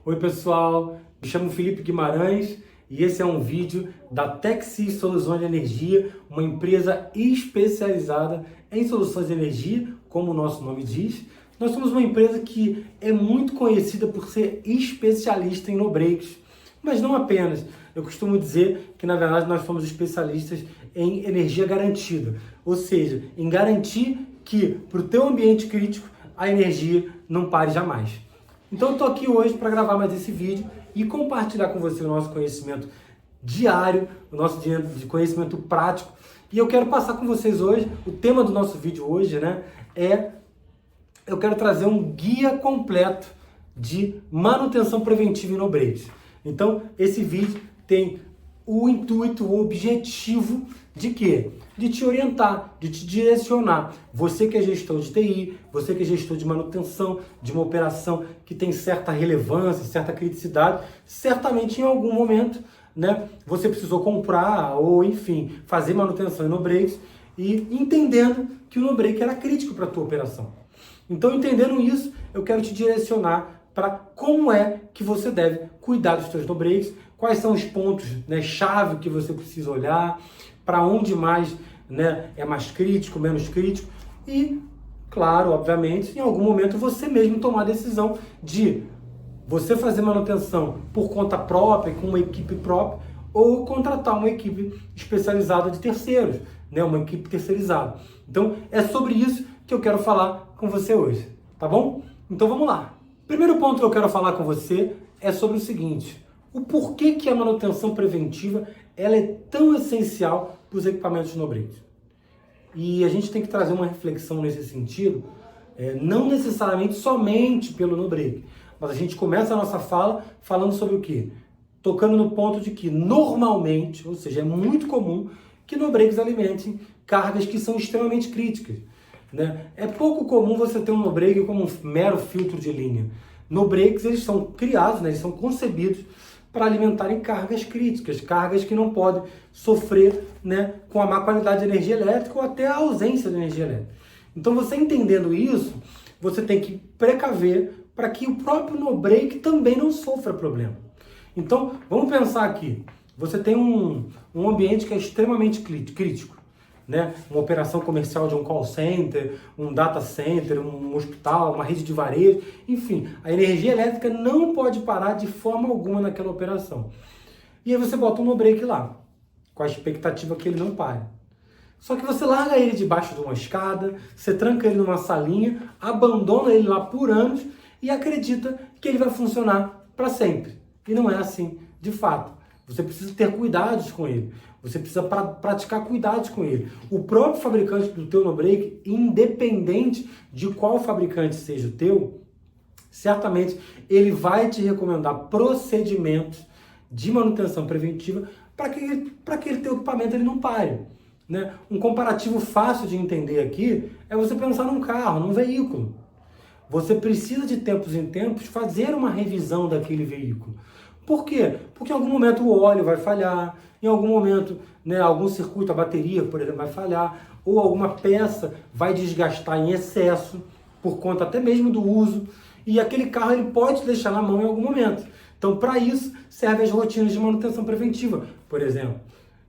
Oi pessoal, me chamo Felipe Guimarães e esse é um vídeo da Texis Soluções de Energia, uma empresa especializada em soluções de energia, como o nosso nome diz. Nós somos uma empresa que é muito conhecida por ser especialista em no-breaks, mas não apenas. Eu costumo dizer que, na verdade, nós somos especialistas em energia garantida, ou seja, em garantir que, para o teu ambiente crítico, a energia não pare jamais. Então eu estou aqui hoje para gravar mais esse vídeo e compartilhar com você o nosso conhecimento diário, o nosso de conhecimento prático. E eu quero passar com vocês hoje, o tema do nosso vídeo hoje, eu quero trazer um guia completo de manutenção preventiva em no-breaks. Então esse vídeo tem o intuito, o objetivo de quê? De te orientar, de te direcionar. Você que é gestor de TI, você que é gestor de manutenção, de uma operação que tem certa relevância, certa criticidade, certamente em algum momento, você precisou comprar ou, enfim, fazer manutenção em no-breaks e entendendo que o no-break era crítico para a tua operação. Então, entendendo isso, eu quero te direcionar para como é que você deve cuidar dos seus no-breaks, quais são os pontos, chave que você precisa olhar, para onde mais é mais crítico, menos crítico e, claro, obviamente, em algum momento você mesmo tomar a decisão de você fazer manutenção por conta própria, com uma equipe própria, ou contratar uma equipe especializada de terceiros, uma equipe terceirizada. Então, é sobre isso que eu quero falar com você hoje, tá bom? Então, vamos lá. Primeiro ponto que eu quero falar com você é sobre o seguinte: o porquê que a manutenção preventiva ela é tão essencial para os equipamentos no-breaks. E a gente tem que trazer uma reflexão nesse sentido, não necessariamente somente pelo no-break, mas a gente começa a nossa fala falando sobre o quê? Tocando no ponto de que normalmente, ou seja, é muito comum que no-breaks alimentem cargas que são extremamente críticas. É pouco comum você ter um no-break como um mero filtro de linha. No-breaks, eles são criados, eles são concebidos para alimentarem cargas críticas, cargas que não podem sofrer com a má qualidade de energia elétrica ou até a ausência de energia elétrica. Então, você entendendo isso, você tem que precaver para que o próprio no-break também não sofra problema. Então, vamos pensar aqui. Você tem um ambiente que é extremamente crítico. Uma operação comercial de um call center, um data center, um hospital, uma rede de varejo, enfim, a energia elétrica não pode parar de forma alguma naquela operação. E aí você bota um no-break lá, com a expectativa que ele não pare. Só que você larga ele debaixo de uma escada, você tranca ele numa salinha, abandona ele lá por anos e acredita que ele vai funcionar para sempre. E não é assim, de fato. Você precisa ter cuidados com ele. Você precisa praticar cuidados com ele. O próprio fabricante do teu no-break, independente de qual fabricante seja o teu, certamente ele vai te recomendar procedimentos de manutenção preventiva para que aquele teu equipamento ele não pare. Um comparativo fácil de entender aqui é você pensar num carro, num veículo. Você precisa de tempos em tempos fazer uma revisão daquele veículo. Por quê? Porque em algum momento o óleo vai falhar, em algum momento algum circuito, a bateria, por exemplo, vai falhar, ou alguma peça vai desgastar em excesso, por conta até mesmo do uso, e aquele carro ele pode te deixar na mão em algum momento. Então, para isso, servem as rotinas de manutenção preventiva, por exemplo.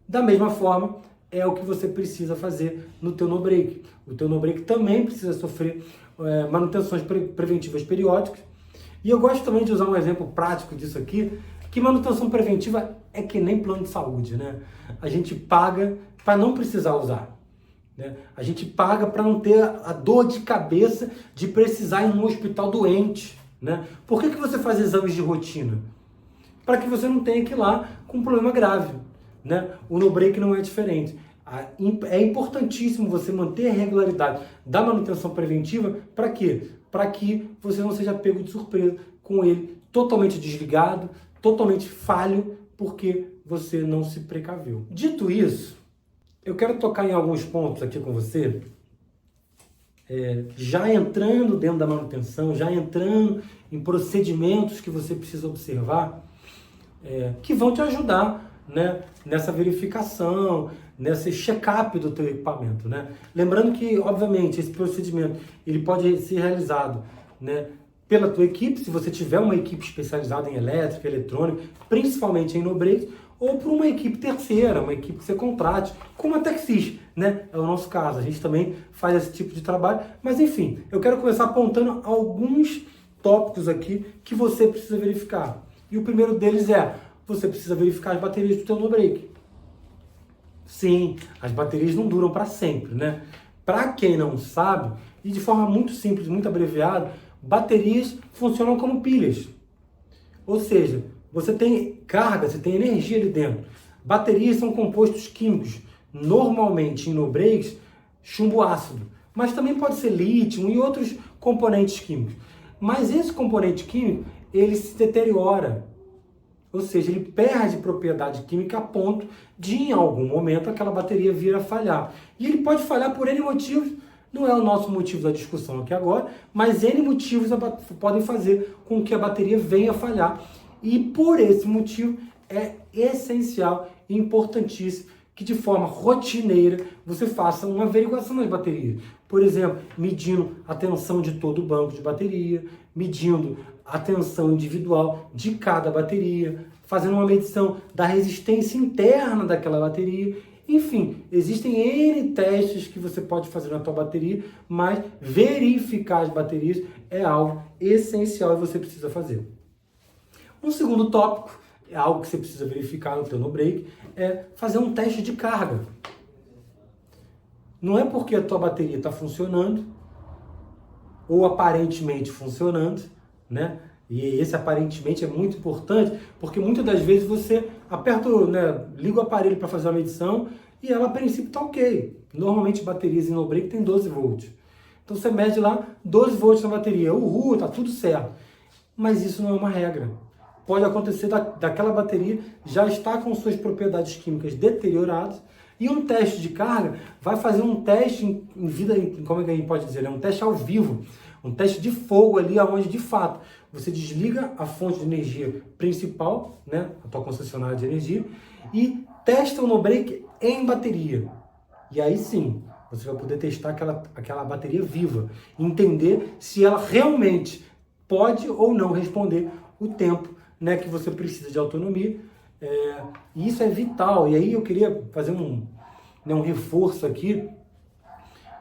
Da mesma forma, é o que você precisa fazer no teu no-break. O teu no-break também precisa sofrer manutenções preventivas periódicas. E eu gosto também de usar um exemplo prático disso aqui, que manutenção preventiva é que nem plano de saúde, A gente paga para não precisar usar, A gente paga para não ter a dor de cabeça de precisar ir num hospital doente, Por que você faz exames de rotina? Para que você não tenha que ir lá com um problema grave, O no-break não é diferente. É importantíssimo você manter a regularidade da manutenção preventiva. Para quê? Para que você não seja pego de surpresa com ele totalmente desligado, totalmente falho, porque você não se precaveu. Dito isso, eu quero tocar em alguns pontos aqui com você, já entrando dentro da manutenção, já entrando em procedimentos que você precisa observar, que vão te ajudar nessa verificação, nesse check-up do teu equipamento, Lembrando que, obviamente, esse procedimento ele pode ser realizado pela tua equipe, se você tiver uma equipe especializada em elétrica, eletrônica, principalmente em no-break, ou por uma equipe terceira, uma equipe que você contrate, como a Texis, né? É o nosso caso, a gente também faz esse tipo de trabalho, mas enfim, eu quero começar apontando alguns tópicos aqui que você precisa verificar. E o primeiro deles é, você precisa verificar as baterias do teu no-break. Sim, as baterias não duram para sempre, né? Para quem não sabe, e de forma muito simples, muito abreviada, baterias funcionam como pilhas. Ou seja, você tem carga, você tem energia ali dentro. Baterias são compostos químicos. Normalmente em no-breaks, chumbo ácido. Mas também pode ser lítio e outros componentes químicos. Mas esse componente químico, ele se deteriora. Ou seja, ele perde propriedade química a ponto de, em algum momento, aquela bateria vir a falhar. E ele pode falhar por N motivos. Não é o nosso motivo da discussão aqui agora, mas N motivos podem fazer com que a bateria venha a falhar. E por esse motivo é essencial e importantíssimo que de forma rotineira você faça uma averiguação das baterias. Por exemplo, medindo a tensão de todo o banco de bateria, medindo a tensão individual de cada bateria, fazendo uma medição da resistência interna daquela bateria. Enfim, existem N testes que você pode fazer na tua bateria, mas verificar as baterias é algo essencial e você precisa fazer. Um segundo tópico, é algo que você precisa verificar no teu no-break, é fazer um teste de carga. Não é porque a tua bateria está funcionando, ou aparentemente funcionando, né? E esse aparentemente é muito importante, porque muitas das vezes você aperta, né, liga o aparelho para fazer a medição e ela a princípio está ok. Normalmente baterias em no-break tem 12 volts. Então você mede lá 12 volts na bateria, tá tudo certo. Mas isso não é uma regra. Pode acontecer daquela bateria já estar com suas propriedades químicas deterioradas e um teste de carga vai fazer um teste em vida, como é que a gente pode dizer, né? Um teste ao vivo, um teste de fogo ali, onde de fato você desliga a fonte de energia principal, né, a tua concessionária de energia, e testa o no-break em bateria. E aí sim, você vai poder testar aquela bateria viva, entender se ela realmente pode ou não responder o tempo, né, que você precisa de autonomia. E isso é vital. E aí eu queria fazer um reforço aqui.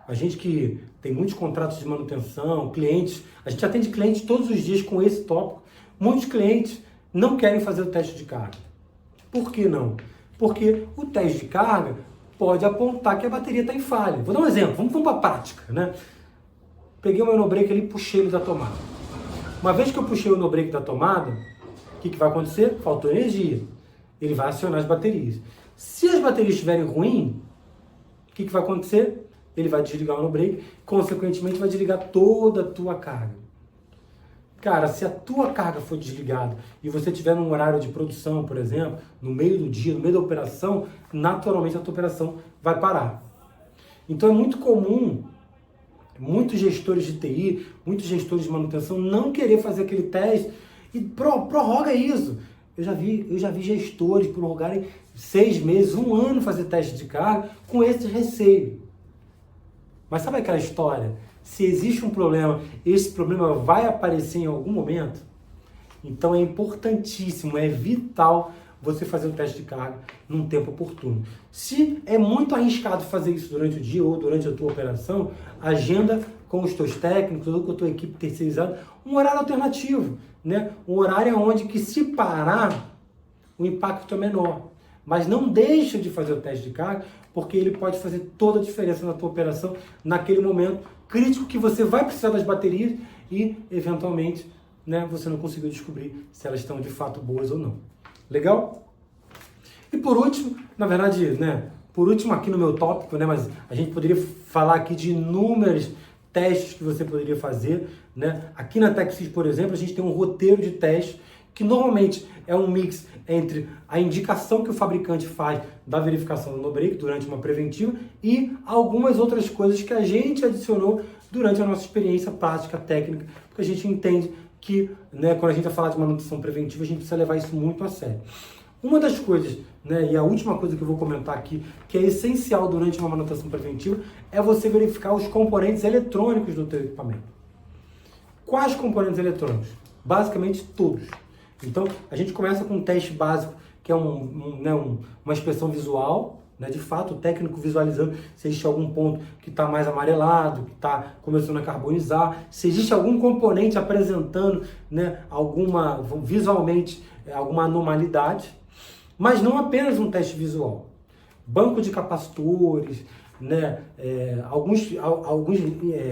A gente que tem muitos contratos de manutenção, clientes, a gente atende clientes todos os dias com esse tópico. Muitos clientes não querem fazer o teste de carga. Por que não? Porque o teste de carga pode apontar que a bateria está em falha. Vou dar um exemplo, vamos para a prática, né? Peguei o meu no-break ali e puxei ele da tomada. Uma vez que eu puxei o no-break da tomada, o que vai acontecer? Faltou energia. Ele vai acionar as baterias. Se as baterias estiverem ruins, o que vai acontecer? Ele vai desligar o no-break, consequentemente vai desligar toda a tua carga. Cara, se a tua carga for desligada e você estiver num horário de produção, por exemplo, no meio do dia, no meio da operação, naturalmente a tua operação vai parar. Então é muito comum muitos gestores de TI, muitos gestores de manutenção não querer fazer aquele teste e prorroga isso. Eu já vi gestores prorrogarem 6 meses, 1 ano fazer teste de carga com esse receio. Mas sabe aquela história? Se existe um problema, esse problema vai aparecer em algum momento? Então é importantíssimo, é vital você fazer o teste de carga num tempo oportuno. Se é muito arriscado fazer isso durante o dia ou durante a tua operação, agenda com os teus técnicos ou com a tua equipe terceirizada um horário alternativo, né? Um horário onde que se parar, o impacto é menor. Mas não deixa de fazer o teste de carga, porque ele pode fazer toda a diferença na tua operação naquele momento crítico que você vai precisar das baterias e, eventualmente, né, você não conseguiu descobrir se elas estão de fato boas ou não. Legal? E por último, na verdade, né, por último aqui no meu tópico, né, mas a gente poderia falar aqui de inúmeros testes que você poderia fazer, né? Aqui na Texis, por exemplo, a gente tem um roteiro de teste que normalmente é um mix entre a indicação que o fabricante faz da verificação do no-break durante uma preventiva e algumas outras coisas que a gente adicionou durante a nossa experiência prática, técnica, porque a gente entende que, né, quando a gente vai falar de manutenção preventiva, a gente precisa levar isso muito a sério. Uma das coisas, né, e a última coisa que eu vou comentar aqui, que é essencial durante uma manutenção preventiva, é você verificar os componentes eletrônicos do teu equipamento. Quais componentes eletrônicos? Basicamente todos. Então, a gente começa com um teste básico, que é uma inspeção visual, né? De fato, o técnico visualizando se existe algum ponto que está mais amarelado, que está começando a carbonizar, se existe algum componente apresentando, né, visualmente alguma anormalidade, mas não apenas um teste visual. Banco de capacitores, né, alguns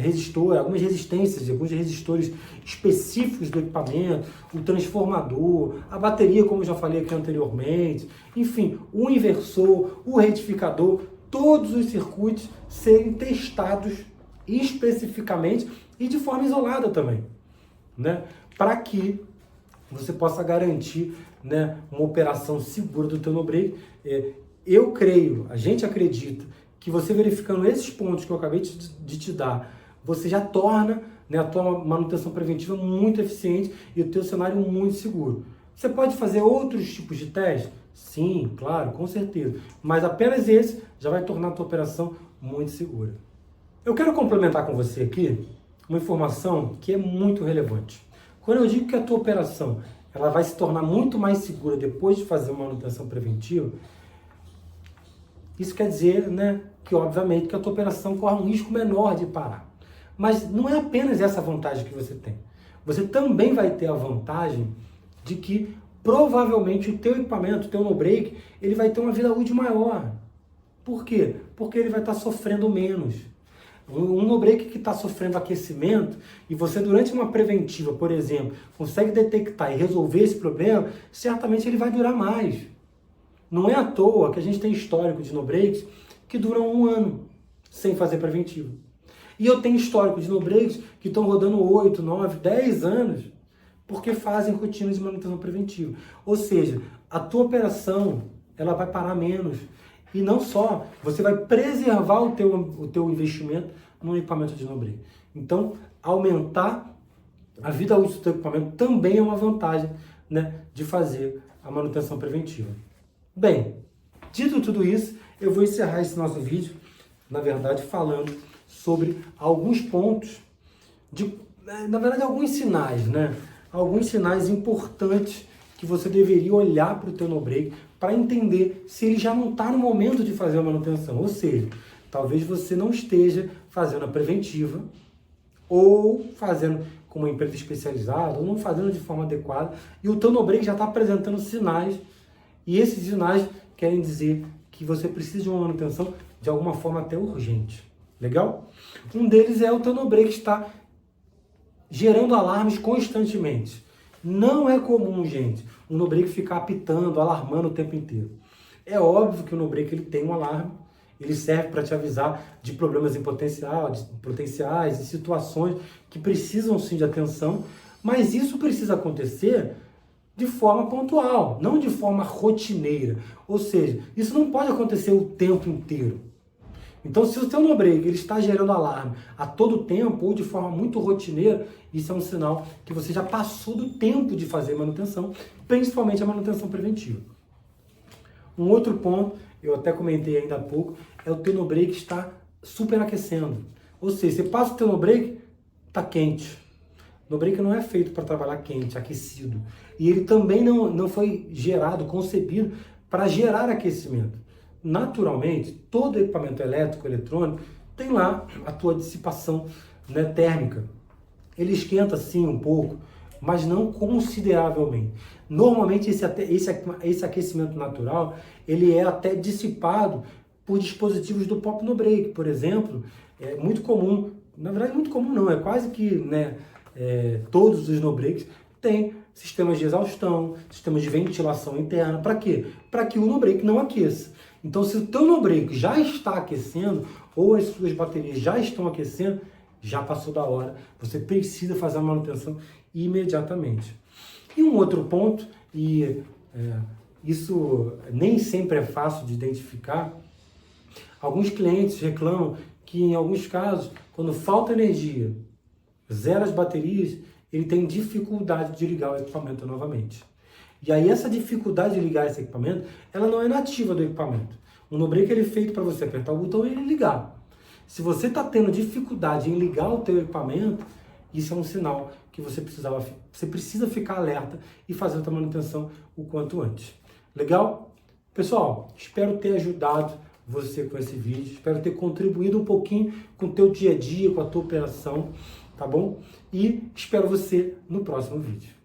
resistores, algumas resistências, alguns resistores específicos do equipamento, o transformador, a bateria, como eu já falei aqui anteriormente, enfim, o inversor, o retificador, todos os circuitos serem testados especificamente e de forma isolada também, né, para que você possa garantir, né, uma operação segura do teu no-break. Eu creio, a gente acredita, que você verificando esses pontos que eu acabei de te dar, você já torna, né, a tua manutenção preventiva muito eficiente e o teu cenário muito seguro. Você pode fazer outros tipos de teste? Sim, claro, com certeza. Mas apenas esse já vai tornar a tua operação muito segura. Eu quero complementar com você aqui uma informação que é muito relevante. Quando eu digo que a tua operação ela vai se tornar muito mais segura depois de fazer uma manutenção preventiva, isso quer dizer, né, que obviamente que a tua operação corre um risco menor de parar. Mas não é apenas essa vantagem que você tem. Você também vai ter a vantagem de que provavelmente o teu equipamento, o teu no-break, ele vai ter uma vida útil maior. Por quê? Porque ele vai estar sofrendo menos. Um no-break que está sofrendo aquecimento e você durante uma preventiva, por exemplo, consegue detectar e resolver esse problema, certamente ele vai durar mais. Não é à toa que a gente tem histórico de no-breaks que duram 1 ano sem fazer preventivo. E eu tenho histórico de no-breaks que estão rodando 8, 9, 10 anos porque fazem rotina de manutenção preventiva. Ou seja, a tua operação ela vai parar menos. E não só, você vai preservar o teu investimento no equipamento de no-break. Então, aumentar a vida útil do teu equipamento também é uma vantagem, né, de fazer a manutenção preventiva. Bem, dito tudo isso, eu vou encerrar esse nosso vídeo, na verdade, falando sobre alguns pontos, na verdade, alguns sinais, né? Alguns sinais importantes que você deveria olhar para o teu no-break para entender se ele já não está no momento de fazer a manutenção. Ou seja, talvez você não esteja fazendo a preventiva ou fazendo com uma empresa especializada ou não fazendo de forma adequada e o teu no-break já está apresentando sinais. E esses sinais querem dizer que você precisa de uma manutenção de alguma forma até urgente. Legal? Um deles é o teu no-break estar gerando alarmes constantemente. Não é comum, gente, um no-break ficar apitando, alarmando o tempo inteiro. É óbvio que o no-break ele tem um alarme, ele serve para te avisar de problemas em potenciais e situações que precisam sim de atenção, mas isso precisa acontecer de forma pontual, não de forma rotineira. Ou seja, isso não pode acontecer o tempo inteiro. Então, se o teu no-break ele está gerando alarme a todo tempo ou de forma muito rotineira, isso é um sinal que você já passou do tempo de fazer manutenção, principalmente a manutenção preventiva. Um outro ponto, eu até comentei ainda há pouco, é o teu no-break estar superaquecendo. Ou seja, você passa o teu no-break, está quente. No-break não é feito para trabalhar quente, aquecido. E ele também não foi gerado, concebido para gerar aquecimento. Naturalmente, todo equipamento elétrico, eletrônico, tem lá a tua dissipação, né, térmica. Ele esquenta sim um pouco, mas não consideravelmente. Normalmente esse aquecimento natural, ele é até dissipado por dispositivos do próprio no-break. Por exemplo, é muito comum, na verdade muito comum não, é quase que, né, todos os no-breaks têm sistemas de exaustão, sistemas de ventilação interna. Para quê? Para que o no-break não aqueça. Então, se o teu no-break já está aquecendo, ou as suas baterias já estão aquecendo, já passou da hora. Você precisa fazer a manutenção imediatamente. E um outro ponto, isso nem sempre é fácil de identificar, alguns clientes reclamam que em alguns casos, quando falta energia, zera as baterias, ele tem dificuldade de ligar o equipamento novamente. E aí essa dificuldade de ligar esse equipamento, ela não é nativa do equipamento. O no-break ele é feito para você apertar o botão e ele ligar. Se você está tendo dificuldade em ligar o teu equipamento, isso é um sinal que você precisa ficar alerta e fazer a manutenção o quanto antes. Legal? Pessoal, espero ter ajudado você com esse vídeo, espero ter contribuído um pouquinho com o teu dia a dia, com a tua operação, tá bom? E espero você no próximo vídeo.